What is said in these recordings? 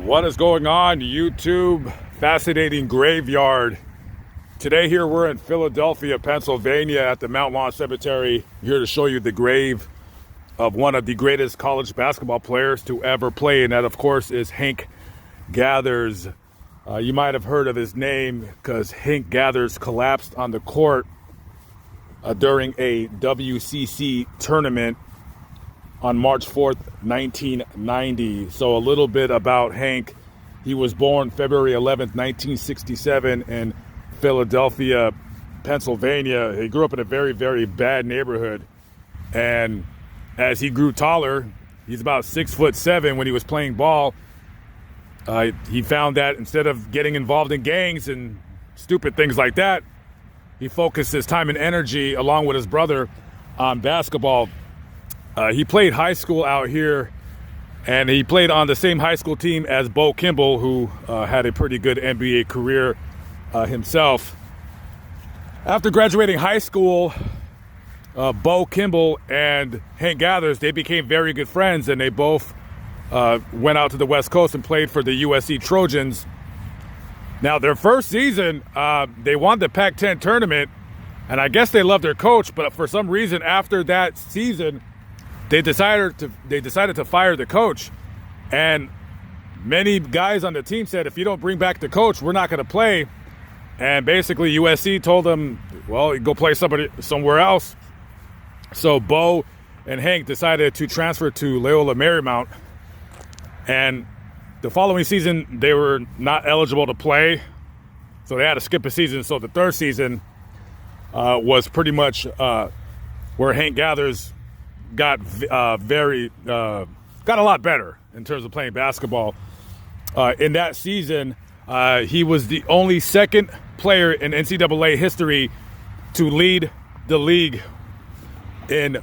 What is going on, YouTube? Fascinating graveyard. Today here we're in Philadelphia, Pennsylvania at the Mount Lawn Cemetery. Here to show you the grave of one of the greatest college basketball players to ever play. And that, of course, is Hank Gathers. You might have heard of his name because Hank Gathers collapsed on the court during a WCC tournament on March 4th, 1990. So a little bit about Hank. He was born February 11th, 1967 in Philadelphia, Pennsylvania. He grew up in a very, very bad neighborhood. And as he grew taller, he's about 6'7" when he was playing ball. He found that instead of getting involved in gangs and stupid things like that, he focused his time and energy along with his brother on basketball. He played high school out here, and he played on the same high school team as Bo Kimble, who had a pretty good NBA career himself. After graduating high school, Bo Kimble and Hank Gathers, they became very good friends, and they both went out to the West Coast and played for the USC Trojans. Now, their first season, they won the Pac-10 tournament, and I guess they loved their coach, but for some reason after that season, they decided to fire the coach. And many guys on the team said, if you don't bring back the coach, we're not going to play. And basically USC told them, well, go play somewhere else. So Bo and Hank decided to transfer to Loyola Marymount. And the following season, they were not eligible to play. So they had to skip a season. So the third season was pretty much where Hank Gathers got a lot better in terms of playing basketball. In that season, he was the only second player in NCAA history to lead the league in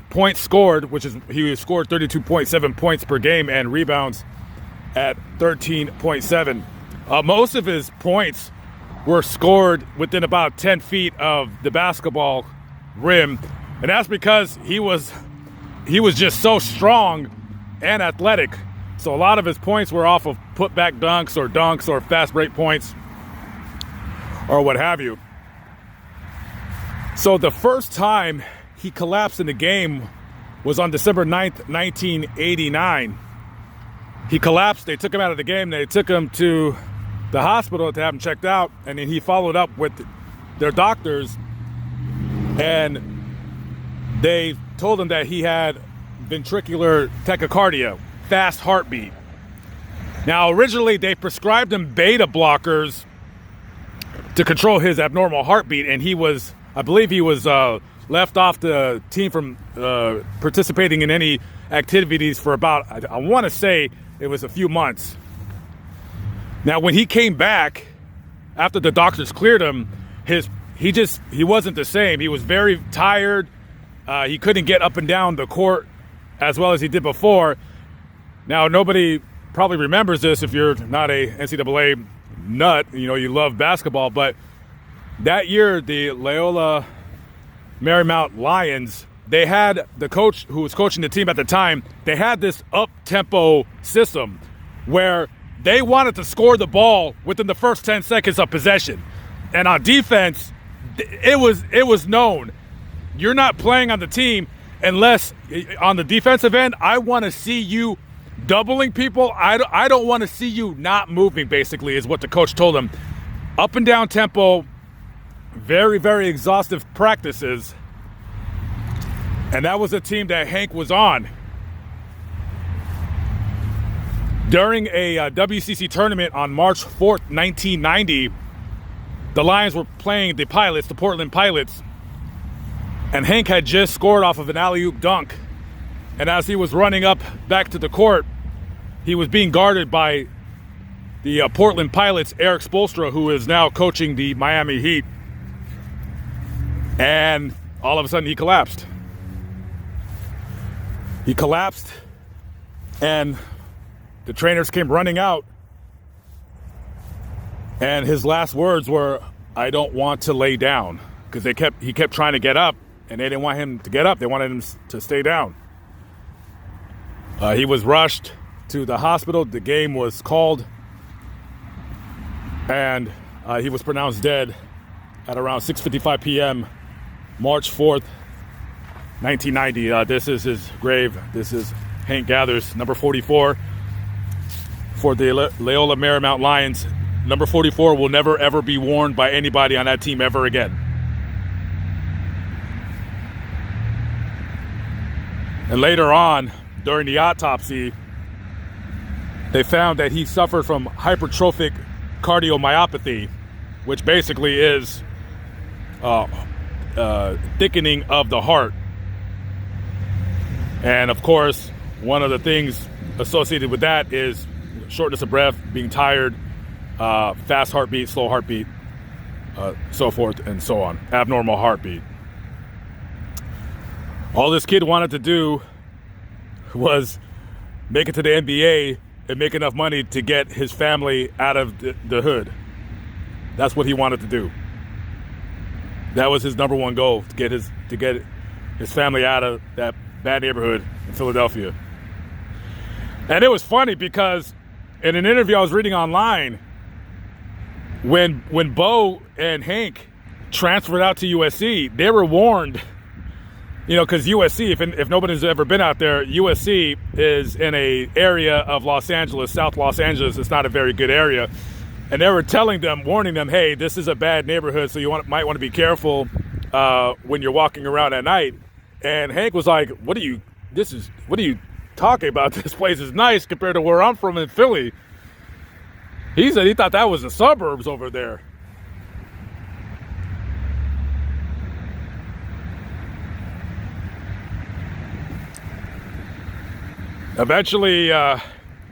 points scored, he scored 32.7 points per game and rebounds at 13.7. Most of his points were scored within about 10 feet of the basketball rim, and that's because he was just so strong and athletic. So a lot of his points were off of putback dunks or fast break points or what have you. So the first time he collapsed in the game was on December 9th, 1989. He collapsed. They took him out of the game. They took him to the hospital to have him checked out. And then he followed up with their doctors, and they told him that he had ventricular tachycardia, fast heartbeat. Now, originally they prescribed him beta blockers to control his abnormal heartbeat, and I believe he was left off the team from participating in any activities for about, I want to say it was a few months. Now, when he came back after the doctors cleared him, he wasn't the same. He was very tired. He couldn't get up and down the court as well as he did before. Now, nobody probably remembers this if you're not a NCAA nut, you love basketball, but that year, the Loyola Marymount Lions, they had the coach who was coaching the team at the time, they had this up-tempo system where they wanted to score the ball within the first 10 seconds of possession. And on defense, it was known. You're not playing on the team unless on the defensive end, I want to see you doubling people. I don't want to see you not moving, basically, is what the coach told him. Up and down tempo, very, very exhaustive practices. And that was a team that Hank was on. During a WCC tournament on March 4th, 1990, the Lions were playing the Portland Pilots. And Hank had just scored off of an alley-oop dunk. And as he was running up back to the court, he was being guarded by the Portland Pilots' Eric Spoelstra, who is now coaching the Miami Heat. And all of a sudden, he collapsed. And the trainers came running out. And his last words were, "I don't want to lay down," because he kept trying to get up. And they didn't want him to get up. They wanted him to stay down. He was rushed to the hospital. The game was called, and he was pronounced dead at around 6:55 p.m. March 4th, 1990. This is his grave. This is Hank Gathers, number 44 for the Loyola Marymount Lions. Number 44 will never ever be worn by anybody on that team ever again. And later on, during the autopsy, they found that he suffered from hypertrophic cardiomyopathy, which basically is thickening of the heart. And of course, one of the things associated with that is shortness of breath, being tired, fast heartbeat, slow heartbeat, so forth and so on, abnormal heartbeat. All this kid wanted to do was make it to the NBA and make enough money to get his family out of the hood. That's what he wanted to do. That was his number one goal, to get his family out of that bad neighborhood in Philadelphia. And it was funny because in an interview I was reading online, when Bo and Hank transferred out to USC, they were warned. You know, because USC, if nobody's ever been out there, USC is in a area of Los Angeles, South Los Angeles. It's not a very good area. And they were warning them, hey, this is a bad neighborhood, so you might want to be careful when you're walking around at night. And Hank was like, what are you talking about? This place is nice compared to where I'm from in Philly. He said he thought that was the suburbs over there. Eventually,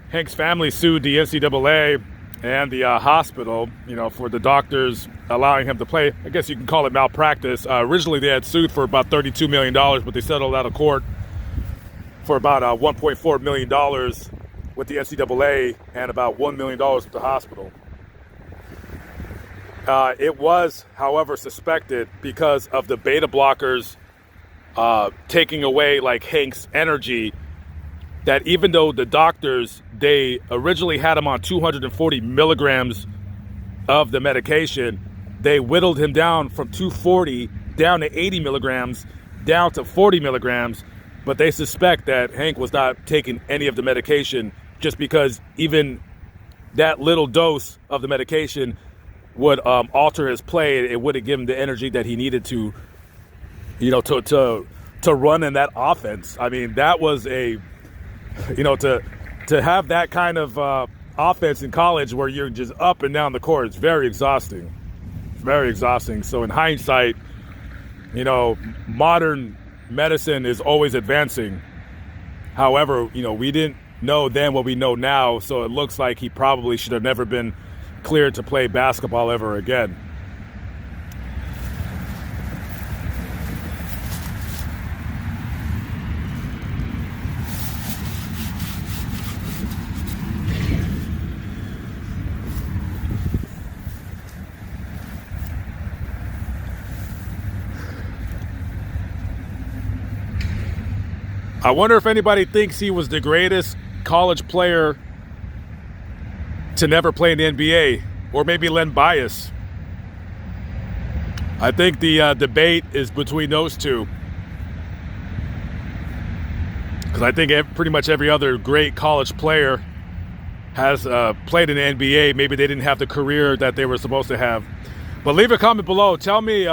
Hank's family sued the NCAA and the hospital, for the doctors allowing him to play. I guess you can call it malpractice. Originally, they had sued for about $32 million, but they settled out of court for about $1.4 million with the NCAA and about $1 million with the hospital. It was, however, suspected because of the beta blockers taking away like Hank's energy, that even though the doctors, they originally had him on 240 milligrams of the medication, they whittled him down from 240 down to 80 milligrams, down to 40 milligrams. But they suspect that Hank was not taking any of the medication just because even that little dose of the medication would alter his play. It wouldn't give him the energy that he needed to, to run in that offense. I mean, that was to have that kind of offense in college where you're just up and down the court, it's very exhausting. It's very exhausting. So in hindsight, modern medicine is always advancing. However, we didn't know then what we know now, so it looks like he probably should have never been cleared to play basketball ever again. I wonder if anybody thinks he was the greatest college player to never play in the NBA, or maybe Len Bias. I think the debate is between those two, because I think pretty much every other great college player has played in the NBA. Maybe they didn't have the career that they were supposed to have. But leave a comment below. Tell me,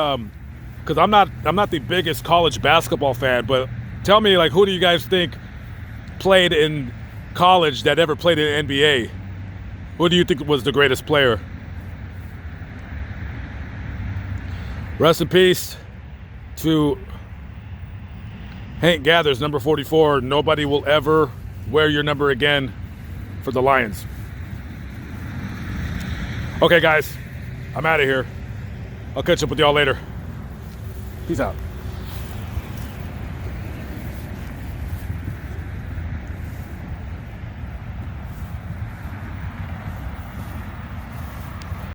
because I'm not the biggest college basketball fan, but tell me, who do you guys think played in college that ever played in the NBA? Who do you think was the greatest player? Rest in peace to Hank Gathers, number 44. Nobody will ever wear your number again for the Lions. Okay, guys, I'm out of here. I'll catch up with y'all later. Peace out.